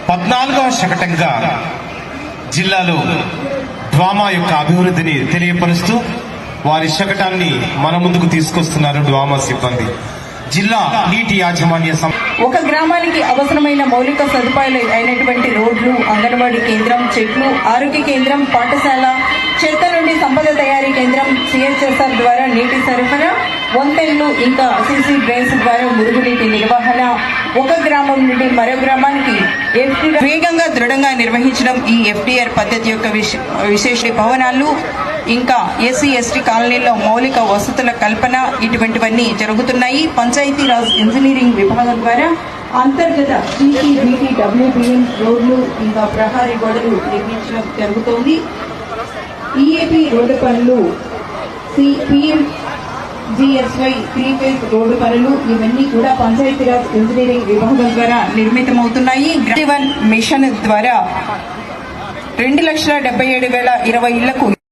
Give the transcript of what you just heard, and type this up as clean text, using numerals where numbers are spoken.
14వ శకటంగా జిల్లాలో డ్వామా యొక్క అభివృద్ధిని తెలియపరుస్తూ వారి శకటాన్ని మన ముందుకు తీసుకొస్తున్నారు డ్వామా సిబ్బంది. జిల్లా నీటి యాజమాన్య ఒక గ్రామానికి అవసరమైన మౌలిక సదుపాయాలు అయినటువంటి రోడ్లు, అంగన్వాడీ కేంద్రం, చెట్లు, ఆరోగ్య కేంద్రం, పాఠశాల, చెత్త నుండి సంపద తయారీ కేంద్రం, CHSR ద్వారా నీటి సరఫరా, వంతెనలు, ఇంకా CC డ్రైన్స్ ద్వారా మురుగునీటి నిర్వహణ, ఒక గ్రామం నుండి మరో గ్రామానికి వేగంగా దృఢంగా నిర్వహించడం ఈ FDR పద్ధతి యొక్క విశేష భవనాలు, ఇంకా SC ST కాలనీల్లో మౌలిక వసతుల కల్పన, ఇటువంటివన్నీ జరుగుతున్నాయి. పంచాయతీరాజ్ ఇంజనీరింగ్ విభాగం ద్వారా అంతర్గత CC BT WBM రోడ్లు, ఇంకా ప్రహారీ గోడలు నిర్మించడం జరుగుతోంది. EAP రోడ్డు పనులు, PMGSY 3 ఫేజ్ రోడ్డు పనులు, ఇవన్నీ కూడా పంచాయతీరాజ్ ఇంజనీరింగ్ విభాగం ద్వారా నిర్మితమవుతున్నాయి. మిషన్ ద్వారా 2,77,020 ఇళ్లకు